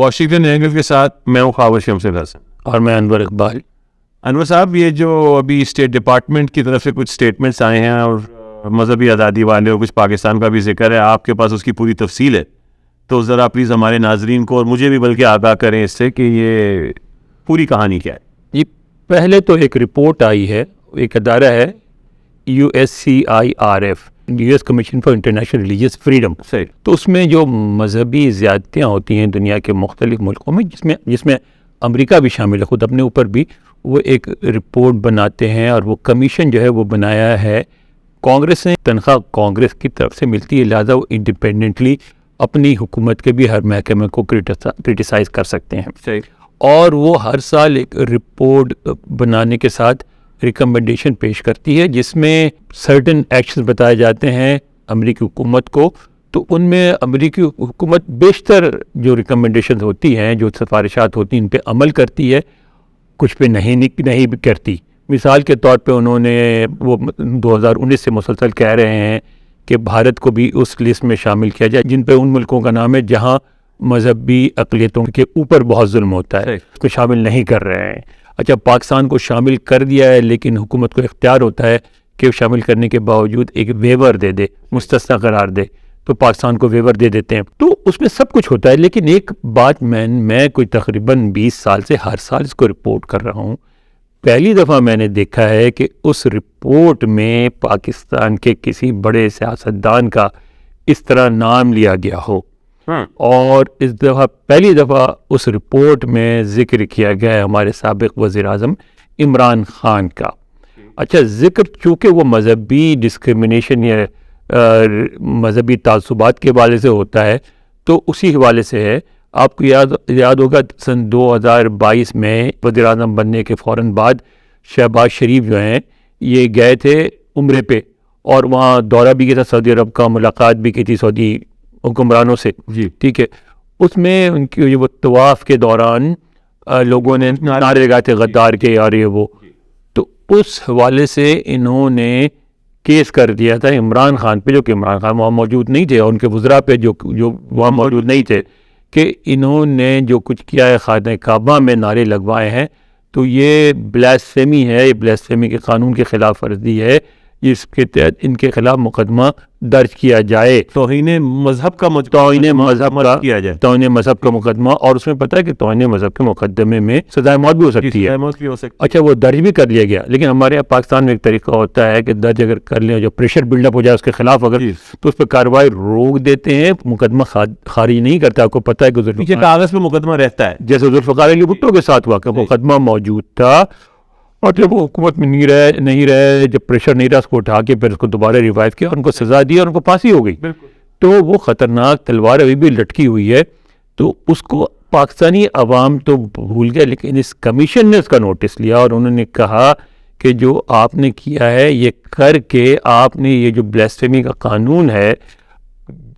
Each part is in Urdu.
واشنگٹن اینگل کے ساتھ میں ہوں خواجہ شمس الحسن اور میں انور اقبال. انور صاحب، یہ جو ابھی اسٹیٹ ڈپارٹمنٹ کی طرف سے کچھ اسٹیٹمنٹس آئے ہیں اور مذہبی آزادی والے اور کچھ پاکستان کا بھی ذکر ہے، آپ کے پاس اس کی پوری تفصیل ہے، تو ذرا پلیز ہمارے ناظرین کو اور مجھے بھی بلکہ آگاہ کریں اس سے کہ یہ پوری کہانی کیا ہے. یہ پہلے تو ایک رپورٹ آئی ہے، ایک ادارہ ہے USCIRF، US commission for international religious freedom. صحیح. تو اس میں جو مذہبی زیادتیاں ہوتی ہیں دنیا کے مختلف ملکوں میں، جس میں امریکہ بھی شامل ہے، خود اپنے اوپر بھی وہ ایک رپورٹ بناتے ہیں، اور وہ کمیشن جو ہے وہ بنایا ہے کانگریس نے، تنخواہ کانگریس کی طرف سے ملتی ہے، لہٰذا وہ انڈیپینڈنٹلی اپنی حکومت کے بھی ہر محکمے کو کرٹیسائز کر سکتے ہیں. صحیح. اور وہ ہر سال ایک رپورٹ بنانے کے ساتھ ریکمنڈیشن پیش کرتی ہے، جس میں سرٹن ایکشن بتائے جاتے ہیں امریکی حکومت کو. تو ان میں امریکی حکومت بیشتر جو ریکمنڈیشن ہوتی ہیں، جو سفارشات ہوتی ہیں، ان پہ عمل کرتی ہے، کچھ پہ نہیں بھی کرتی. مثال کے طور پہ انہوں نے وہ 2019 سے مسلسل کہہ رہے ہیں کہ بھارت کو بھی اس لسٹ میں شامل کیا جائے جن پہ ان ملکوں کا نام ہے جہاں مذہبی اقلیتوں کے اوپر بہت ظلم ہوتا ہے، اس کو شامل نہیں کر رہے ہیں. اچھا، پاکستان کو شامل کر دیا ہے، لیکن حکومت کو اختیار ہوتا ہے کہ شامل کرنے کے باوجود ایک ویور دے دے، مستثنی قرار دے، تو پاکستان کو ویور دے دیتے ہیں. تو اس میں سب کچھ ہوتا ہے. لیکن ایک بات میں کوئی تقریباً 20 سال سے ہر سال اس کو رپورٹ کر رہا ہوں، پہلی دفعہ میں نے دیکھا ہے کہ اس رپورٹ میں پاکستان کے کسی بڑے سیاستدان کا اس طرح نام لیا گیا ہو. اور اس دفعہ پہلی دفعہ اس رپورٹ میں ذکر کیا گیا ہے ہمارے سابق وزیر اعظم عمران خان کا. اچھا، ذکر چونکہ وہ مذہبی ڈسکرمنیشن یا مذہبی تعصبات کے حوالے سے ہوتا ہے، تو اسی حوالے سے ہے. آپ کو یاد ہوگا سن 2022 میں وزیر اعظم بننے کے فوراً بعد شہباز شریف جو ہیں یہ گئے تھے عمرے پہ، اور وہاں دورہ بھی کیا تھا سعودی عرب کا، ملاقات بھی کی تھی سعودی حکمرانوں سے. جی ٹھیک ہے. اس میں ان کی وہ طواف کے دوران لوگوں نے نعرے لگائے تھے غدار کے اور یہ وہ، تو اس حوالے سے انہوں نے کیس کر دیا تھا عمران خان پہ، جو کہ عمران خان وہاں موجود نہیں تھے، اور ان کے وزراء پہ جو وہاں موجود نہیں تھے، کہ انہوں نے جو کچھ کیا ہے خانہ کعبہ میں نعرے لگوائے ہیں، تو یہ بلاسفیمی ہے، یہ بلاسفیمی کے قانون کی خلاف ورزی ہے، جس کے تحت ان کے خلاف مقدمہ درج کیا جائے. توہین مذہب کا توہین مذہب کا مقدمہ. اور اس میں پتہ ہے کہ توہین مذہب کے مقدمے میں سزائے موت بھی ہو سکتی ہے. اچھا، وہ درج بھی کر لیا گیا. لیکن ہمارے یہاں پاکستان میں ایک طریقہ ہوتا ہے کہ درج اگر کر لیں، جو پریشر بلڈ اپ ہو جائے اس کے خلاف اگر، تو اس پہ کارروائی روک دیتے ہیں، مقدمہ خارج نہیں کرتا. آپ کو پتہ ہے کہ پیچھے کاغذ پہ مقدمہ رہتا ہے، جیسے ذوالفقار علی بھٹو کے ساتھ ہوا کہ مقدمہ موجود تھا، اور جب وہ حکومت میں نہیں رہے، جب پریشر نہیں رہا، اس کو اٹھا کے پھر اس کو دوبارہ ریوائیو کیا، ان کو سزا دی اور ان کو پھانسی ہو گئی. تو وہ خطرناک تلوار ابھی بھی لٹکی ہوئی ہے. تو اس کو پاکستانی عوام تو بھول گیا، لیکن اس کمیشن نے اس کا نوٹس لیا، اور انہوں نے کہا کہ جو آپ نے کیا ہے یہ کر کے آپ نے یہ جو بلاسفیمی کا قانون ہے،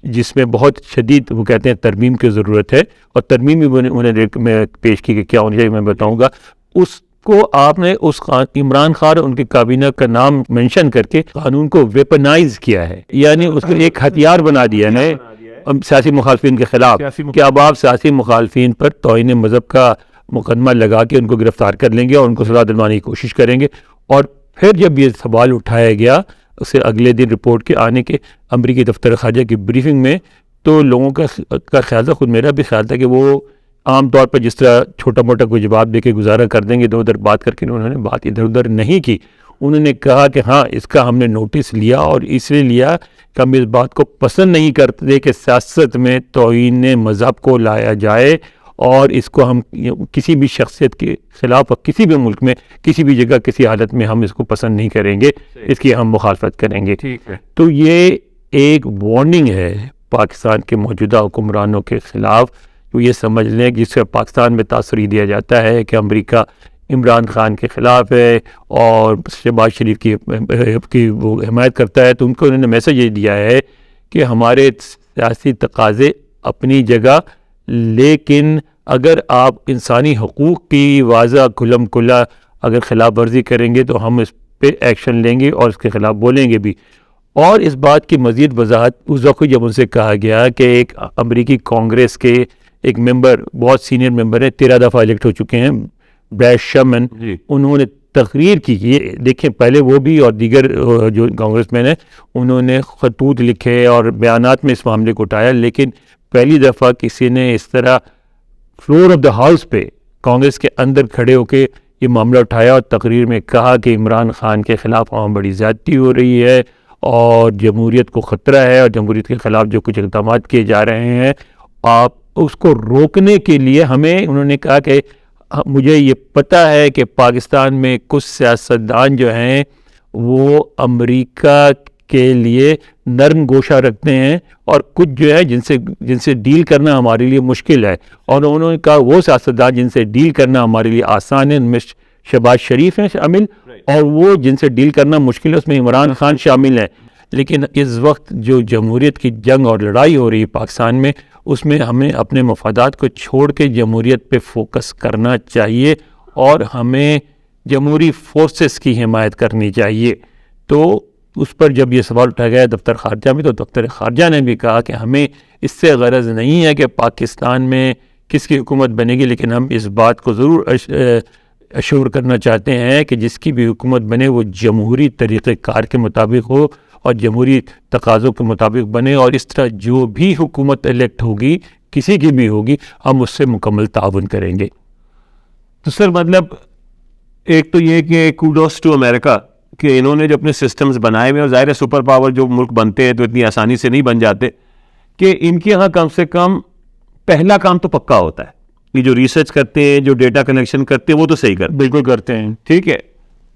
جس میں بہت شدید وہ کہتے ہیں ترمیم کی ضرورت ہے، اور ترمیم بھی انہیں پیش کی کہ کیا ہونی چاہیے میں بتاؤں گا، اس کو آپ نے اس عمران خان ان کی کابینہ کا نام مینشن کر کے قانون کو ویپنائز کیا ہے، یعنی اس کو ایک ہتھیار بنا دیا ہے سیاسی مخالفین کے خلاف، کہ اب آپ سیاسی مخالفین پر توہین مذہب کا مقدمہ لگا کے ان کو گرفتار کر لیں گے اور ان کو سزا دلوانے کی کوشش کریں گے. اور پھر جب یہ سوال اٹھایا گیا اسے اگلے دن رپورٹ کے آنے کے امریکی دفتر خارجہ کی بریفنگ میں، تو لوگوں کا خیال تھا، خود میرا بھی خیال تھا کہ وہ عام طور پر جس طرح چھوٹا موٹا کوئی جواب دے کے گزارا کر دیں گے، ادھر ادھر بات کر کے، انہوں نے بات ادھر ادھر نہیں کی. انہوں نے کہا کہ ہاں اس کا ہم نے نوٹس لیا، اور اس لیے لیا کہ ہم اس بات کو پسند نہیں کرتے کہ سیاست میں توہین مذہب کو لایا جائے، اور اس کو ہم کسی بھی شخصیت کے خلاف اور کسی بھی ملک میں کسی بھی جگہ کسی حالت میں ہم اس کو پسند نہیں کریں گے، اس کی ہم مخالفت کریں گے. تو یہ ایک وارننگ ہے پاکستان کے موجودہ حکمرانوں کے خلاف. تو یہ سمجھ لیں کہ جس سے پاکستان میں تاثر دیا جاتا ہے کہ امریکہ عمران خان کے خلاف ہے اور شہباز شریف کی وہ حمایت کرتا ہے، تو ان کو انہوں نے میسج یہ دیا ہے کہ ہمارے سیاسی تقاضے اپنی جگہ، لیکن اگر آپ انسانی حقوق کی واضح کھلم کھلا اگر خلاف ورزی کریں گے تو ہم اس پہ ایکشن لیں گے اور اس کے خلاف بولیں گے بھی. اور اس بات کی مزید وضاحت اس وقت جب ان سے کہا گیا کہ ایک امریکی کانگریس کے ایک ممبر بہت سینئر ممبر ہے, 13 دفعہ الیکٹ ہو چکے ہیں, بریڈ شرمن, انہوں نے تقریر کی. یہ دیکھیں پہلے وہ بھی اور دیگر جو کانگریس مین ہیں انہوں نے خطوط لکھے اور بیانات میں اس معاملے کو اٹھایا, لیکن پہلی دفعہ کسی نے اس طرح فلور آف دا ہاؤس پہ کانگریس کے اندر کھڑے ہو کے یہ معاملہ اٹھایا اور تقریر میں کہا کہ عمران خان کے خلاف وہاں بڑی زیادتی ہو رہی ہے اور جمہوریت کو خطرہ ہے, اور جمہوریت کے خلاف جو کچھ اقدامات کیے جا رہے ہیں آپ اس کو روکنے کے لیے ہمیں, انہوں نے کہا کہ مجھے یہ پتہ ہے کہ پاکستان میں کچھ سیاستدان جو ہیں وہ امریکہ کے لیے نرم گوشہ رکھتے ہیں اور کچھ جو ہے جن سے ڈیل کرنا ہمارے لیے مشکل ہے, اور انہوں نے کہا وہ سیاستدان جن سے ڈیل کرنا ہمارے لیے آسان ہے ان میں شہباز شریف ہیں شامل, اور وہ جن سے ڈیل کرنا مشکل ہے اس میں عمران خان شامل ہے. لیکن اس وقت جو جمہوریت کی جنگ اور لڑائی ہو رہی ہے پاکستان میں, اس میں ہمیں اپنے مفادات کو چھوڑ کے جمہوریت پہ فوکس کرنا چاہیے اور ہمیں جمہوری فورسز کی حمایت کرنی چاہیے. تو اس پر جب یہ سوال اٹھا گیا دفتر خارجہ میں, تو دفتر خارجہ نے بھی کہا کہ ہمیں اس سے غرض نہیں ہے کہ پاکستان میں کس کی حکومت بنے گی, لیکن ہم اس بات کو ضرور اشور کرنا چاہتے ہیں کہ جس کی بھی حکومت بنے وہ جمہوری طریقہ کار کے مطابق ہو اور جمہوری تقاضوں کے مطابق بنے, اور اس طرح جو بھی حکومت الیکٹ ہوگی کسی کی بھی ہوگی ہم اس سے مکمل تعاون کریں گے. تو سر مطلب ایک تو یہ کہ کوڈوس ٹو امریکہ کہ انہوں نے جو اپنے سسٹمز بنائے ہوئے, اور ظاہر ہے سپر پاور جو ملک بنتے ہیں تو اتنی آسانی سے نہیں بن جاتے, کہ ان کے یہاں کم سے کم پہلا کام تو پکا ہوتا ہے, یہ جو ریسرچ کرتے ہیں جو ڈیٹا کنیکشن کرتے ہیں وہ تو صحیح کرتے ہیں, بالکل کرتے ہیں, ٹھیک ہے,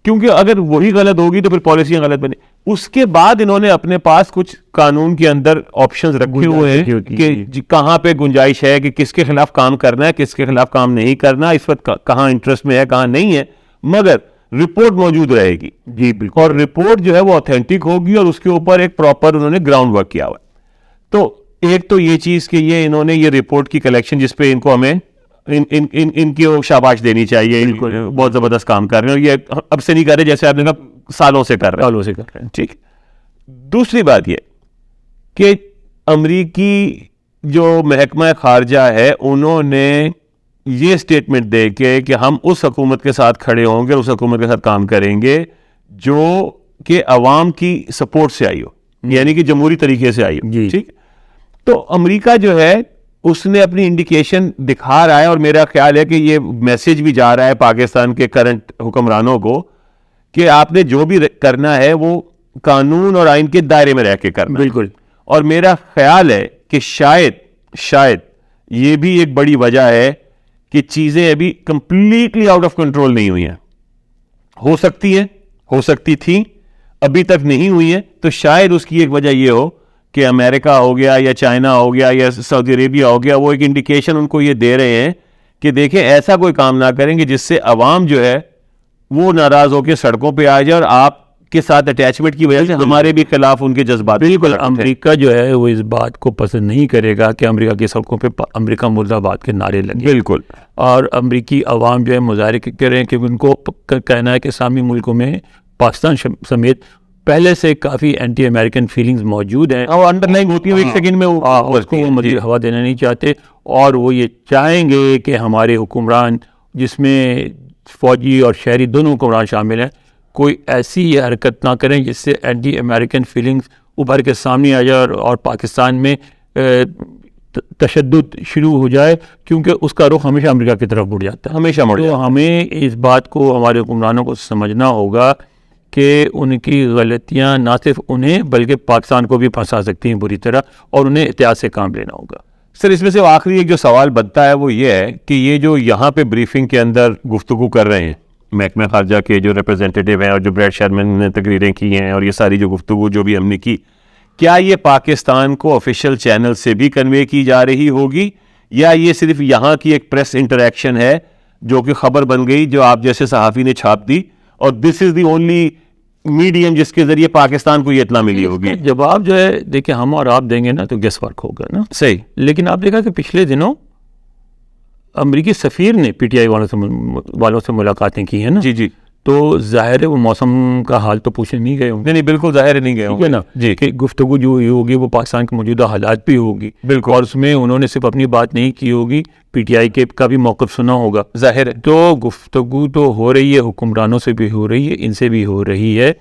کیونکہ اگر وہی غلط ہوگی تو پھر پالیسیاں غلط بنی. اس کے بعد انہوں نے اپنے پاس کچھ قانون کے اندر آپشنز رکھے ہوئے ہیں کہ کہاں پہ گنجائش ہے کہ کس کے خلاف کام کرنا ہے, کس کے خلاف کام نہیں کرنا, اس وقت کہاں انٹرسٹ میں ہے کہاں نہیں ہے, مگر رپورٹ موجود رہے گی. جی بالکل, اور رپورٹ جو ہے وہ اوتھینٹک ہوگی اور اس کے اوپر ایک پراپر انہوں نے گراؤنڈ ورک کیا ہوا ہے. تو ایک تو یہ چیز کہ یہ انہوں نے یہ رپورٹ کی کلیکشن جس پہ ان کو ہمیں ان کی شاباش دینی چاہیے, بہت زبردست کام کر رہے ہیں, اور یہ اب سے نہیں کر رہے جیسے آپ نے کہا سالوں سے کر رہے ہیں, ٹھیک. دوسری بات یہ کہ امریکی جو محکمہ خارجہ ہے انہوں نے یہ اسٹیٹمنٹ دے کے کہ ہم اس حکومت کے ساتھ کھڑے ہوں گے, اس حکومت کے ساتھ کام کریں گے جو کہ عوام کی سپورٹ سے آئی ہو, یعنی کہ جمہوری طریقے سے آئی ہو, ٹھیک. تو امریکہ جو ہے اس نے اپنی انڈیکیشن دکھا رہا ہے, اور میرا خیال ہے کہ یہ میسج بھی جا رہا ہے پاکستان کے کرنٹ حکمرانوں کو کہ آپ نے جو بھی کرنا ہے وہ قانون اور آئین کے دائرے میں رہ کے کرنا. بالکل, اور میرا خیال ہے کہ شاید یہ بھی ایک بڑی وجہ ہے کہ چیزیں ابھی کمپلیٹلی آؤٹ آف کنٹرول نہیں ہوئی ہیں. ہو سکتی تھیں, ابھی تک نہیں ہوئی ہیں, تو شاید اس کی ایک وجہ یہ ہو کہ امریکہ ہو گیا یا چائنا ہو گیا یا سعودی عربیہ ہو گیا, وہ ایک انڈیکیشن ان کو یہ دے رہے ہیں کہ دیکھیں ایسا کوئی کام نہ کریں گے جس سے عوام جو ہے وہ ناراض ہو کے سڑکوں پہ آ جائے, اور آپ کے ساتھ اٹیچمنٹ کی وجہ سے ہمارے بھی خلاف ان کے جذبات. بالکل, امریکہ جو ہے وہ اس بات کو پسند نہیں کرے گا کہ امریکہ کی سڑکوں پہ امریکہ مرد آباد کے نعرے لگے. بالکل, اور امریکی عوام جو ہے مظاہرے کریں کہ ان کو کہنا ہے کہ اسلامی ملکوں میں پاکستان سمیت پہلے سے کافی اینٹی امریکن فیلنگز موجود ہیں, اور انڈر لائن ہوتی ہے, ایک سیکنڈ میں اس کو وہ مزید ہوا دینا نہیں چاہتے, اور وہ یہ چاہیں گے کہ ہمارے حکمران جس میں فوجی اور شہری دونوں حکمران شامل ہیں کوئی ایسی حرکت نہ کریں جس سے اینٹی امریکن فیلنگز ابھر کے سامنے آ جائے اور پاکستان میں تشدد شروع ہو جائے, کیونکہ اس کا رخ ہمیشہ امریکہ کی طرف مڑ جاتا ہے, ہمیشہ مڑ جاتا ہے. تو ہمیں اس بات کو ہمارے حکمرانوں کو سمجھنا ہوگا کہ ان کی غلطیاں نہ صرف انہیں بلکہ پاکستان کو بھی پھنسا سکتی ہیں بری طرح, اور انہیں احتیاط سے کام لینا ہوگا. سر اس میں سے آخری ایک جو سوال بنتا ہے وہ یہ ہے کہ یہ جو یہاں پہ بریفنگ کے اندر گفتگو کر رہے ہیں محکمہ خارجہ کے جو ریپرزینٹیٹیو ہیں اور جو بریڈ شرمن نے تقریریں کی ہیں, اور یہ ساری جو گفتگو جو بھی ہم نے کی, کیا یہ پاکستان کو آفیشیل چینل سے بھی کنوے کی جا رہی ہوگی, یا یہ صرف یہاں کی ایک پریس انٹریکشن ہے جو کہ خبر بن گئی جو آپ جیسے صحافی نے چھاپ دی, اور دس از دی اونلی میڈیم جس کے ذریعے پاکستان کو یہ اطلاع ملی ہوگی؟ جواب جو ہے دیکھیں ہم اور آپ دیں گے نا تو گیس ورک ہوگا نا, صحیح. لیکن آپ دیکھا کہ پچھلے دنوں امریکی سفیر نے پی ٹی آئی والوں سے ملاقاتیں کی ہیں نا, جی, تو ظاہر ہے وہ موسم کا حال تو پوچھنے نہیں گئے ہوں گے. نہیں بالکل ظاہر نہیں گئے ہوں ٹھیک ہے نا جی کہ گفتگو جو ہوئی ہوگی وہ پاکستان کے موجودہ حالات بھی ہوگی بالکل اور اس میں انہوں نے صرف اپنی بات نہیں کی ہوگی, پی ٹی آئی کے کا بھی موقف سنا ہوگا. ظاہر ہے. تو گفتگو تو ہو رہی ہے, حکمرانوں سے بھی ہو رہی ہے, ان سے بھی ہو رہی ہے.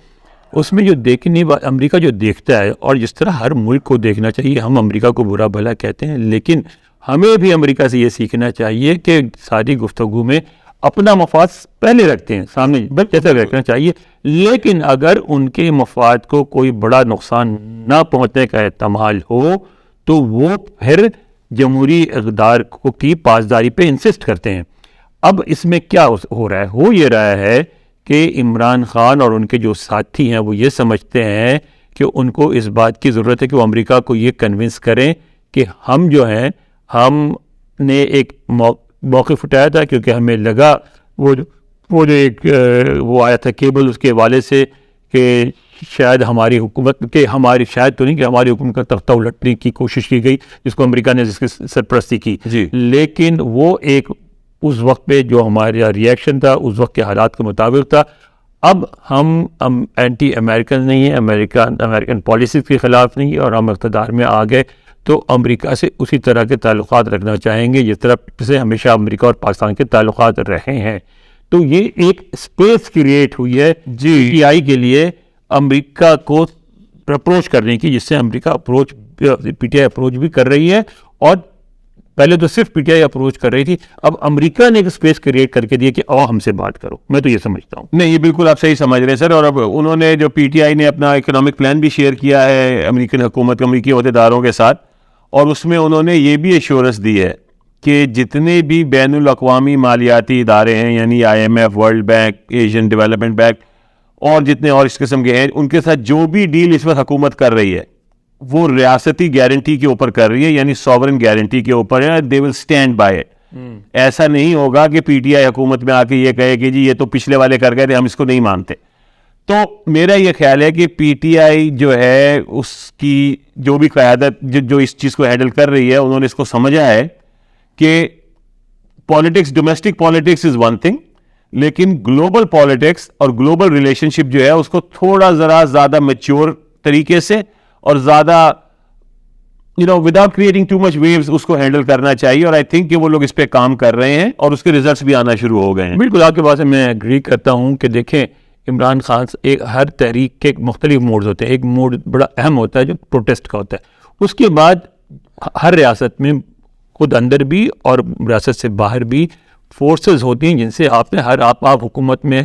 اس میں جو دیکھنے امریکہ جو دیکھتا ہے, اور جس طرح ہر ملک کو دیکھنا چاہیے, ہم امریکہ کو برا بھلا کہتے ہیں لیکن ہمیں بھی امریکہ سے یہ سیکھنا چاہیے کہ ساری گفتگو میں اپنا مفاد پہلے رکھتے ہیں سامنے, جیسا رکھنا چاہیے, لیکن اگر ان کے مفاد کو کوئی بڑا نقصان نہ پہنچنے کا احتمال ہو تو وہ پھر جمہوری اقدار کی پاسداری پہ انسسٹ کرتے ہیں. اب اس میں کیا ہو رہا ہے؟ ہو یہ رہا ہے کہ عمران خان اور ان کے جو ساتھی ہیں وہ یہ سمجھتے ہیں کہ ان کو اس بات کی ضرورت ہے کہ وہ امریکہ کو یہ کنونس کریں کہ ہم جو ہیں, ہم نے ایک موقف اٹھایا تھا کیونکہ ہمیں لگا وہ جو ایک وہ آیا تھا کیبل اس کے حوالے سے کہ شاید ہماری حکومت کہ ہماری شاید تو نہیں کہ ہماری حکومت کا تختہ الٹنے کی کوشش کی گئی جس کو امریکہ نے جس کی سرپرستی کی جی. لیکن وہ ایک اس وقت پہ جو ہمارا ریئیکشن تھا اس وقت کے حالات کے مطابق تھا. اب ہم اینٹی امریکن نہیں ہیں, امریکن پالیسیز کے خلاف نہیں ہے, اور ہم اقتدار میں آ گئے تو امریکہ سے اسی طرح کے تعلقات رکھنا چاہیں گے جس طرح سے ہمیشہ امریکہ اور پاکستان کے تعلقات رہے ہیں. تو یہ ایک اسپیس کریٹ ہوئی ہے جی پی ٹی آئی کے لیے امریکہ کو اپروچ کرنے کی, جس سے امریکہ پی ٹی آئی اپروچ بھی کر رہی ہے, اور پہلے تو صرف پی ٹی آئی اپروچ کر رہی تھی, اب امریکہ نے ایک اسپیس کریٹ کر کے دیا کہ آؤ ہم سے بات کرو. میں تو یہ سمجھتا ہوں. نہیں یہ بالکل آپ صحیح سمجھ رہے ہیں سر. اور اب انہوں نے جو پی ٹی آئی نے اپنا اکنامک پلان بھی شیئر کیا ہے امریکن حکومت امریکی عہدیداروں کے ساتھ, اور اس میں انہوں نے یہ بھی ایشورنس دی ہے کہ جتنے بھی بین الاقوامی مالیاتی ادارے ہیں یعنی I M F, world bank, Asian development bank اور جتنے اور اس قسم کے ہیں, ان کے ساتھ جو بھی ڈیل اس وقت حکومت کر رہی ہے وہ ریاستی گارنٹی کے اوپر کر رہی ہے, یعنی سوورن گارنٹی کے اوپر ہے. دے ول اسٹینڈ بائی اٹ. ایسا نہیں ہوگا کہ پی ٹی آئی حکومت میں آ کے یہ کہے کہ جی یہ تو پچھلے والے کر گئے تھے ہم اس کو نہیں مانتے. تو میرا یہ خیال ہے کہ پی ٹی آئی جو ہے اس کی جو بھی قیادت جو اس چیز کو ہینڈل کر رہی ہے, انہوں نے اس کو سمجھا ہے کہ politics, domestic politics is one thing, لیکن گلوبل پالیٹکس اور گلوبل ریلیشن شپ جو ہے اس کو تھوڑا ذرا زیادہ میچور طریقے سے اور زیادہ without creating too much waves اس کو ہینڈل کرنا چاہیے. اور آئی تھنک کہ وہ لوگ اس پہ کام کر رہے ہیں اور اس کے ریزلٹس بھی آنا شروع ہو گئے ہیں. بالکل آپ کے بات سے میں ایگری کرتا ہوں کہ دیکھیں عمران خان ہر تحریک کے مختلف موڈز ہوتے ہیں. ایک موڈ بڑا اہم ہوتا ہے جو پروٹیسٹ کا ہوتا ہے, اس کے بعد ہر ریاست میں خود اندر بھی اور ریاست سے باہر بھی فورسز ہوتی ہیں جن سے آپ نے آپ حکومت میں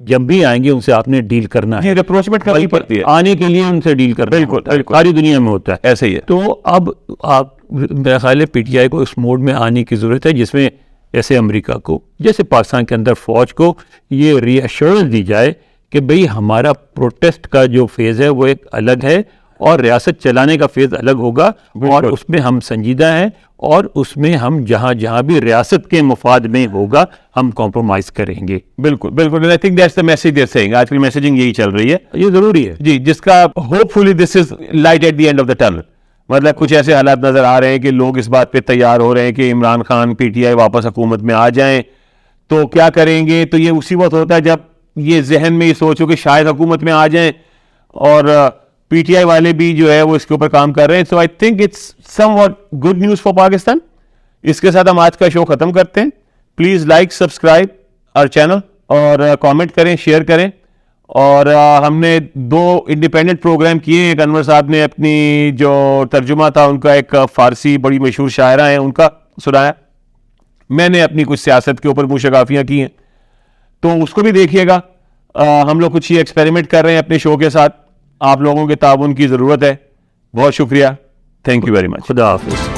جب بھی آئیں گے ان سے آپ نے ڈیل کرنا ہے, اپروچمنٹ کرنی پڑتی ہے آنے کے لیے ان سے ڈیل کرنا. بالکل ساری دنیا میں ہوتا ہے ایسے ہی ہے. تو اب آپ میرا خیال ہے پی ٹی آئی کو اس موڈ میں آنے کی ضرورت ہے جس میں جیسے امریکہ کو, جیسے پاکستان کے اندر فوج کو یہ ری ایشورنس دی جائے کہ بھئی ہمارا پروٹیسٹ کا جو فیز ہے وہ ایک الگ ہے اور ریاست چلانے کا فیز الگ ہوگا, اور اس میں ہم سنجیدہ ہیں, اور اس میں ہم جہاں بھی ریاست کے مفاد میں ہوگا ہم کمپرومائز کریں گے. بالکل بالکل. I think that's the message they're saying. آج کل میسیجنگ یہی چل رہی ہے, یہ ضروری ہے جی, جس کا hopefully this is light at the end of the tunnel. مطلب کچھ ایسے حالات نظر آ رہے ہیں کہ لوگ اس بات پہ تیار ہو رہے ہیں کہ Imran Khan P T I واپس حکومت میں آ جائیں تو کیا کریں گے. تو یہ اسی وقت ہوتا ہے جب یہ ذہن میں یہ سوچو کہ شاید حکومت میں آ جائیں, اور پی ٹی آئی والے بھی جو ہے وہ اس کے اوپر کام کر رہے ہیں. So I think it's somewhat good news for Pakistan. اس کے ساتھ ہم آج کا شو ختم کرتے ہیں. پلیز لائک, سبسکرائب اور چینل, اور کامنٹ کریں, شیئر کریں. اور ہم نے 2 انڈیپینڈنٹ پروگرام کیے. ایک انور صاحب نے اپنی جو ترجمہ تھا ان کا, ایک فارسی بڑی مشہور شاعرہ ہیں ان کا سنایا. میں نے اپنی کچھ سیاست کے اوپر منہ شگافیاں کی ہیں, تو اس کو بھی دیکھیے گا. ہم لوگ کچھ یہ ایکسپیریمنٹ کر رہے ہیں اپنے شو کے ساتھ. آپ لوگوں کے تعاون کی ضرورت ہے. بہت شکریہ. Thank you very much. خدا حافظ.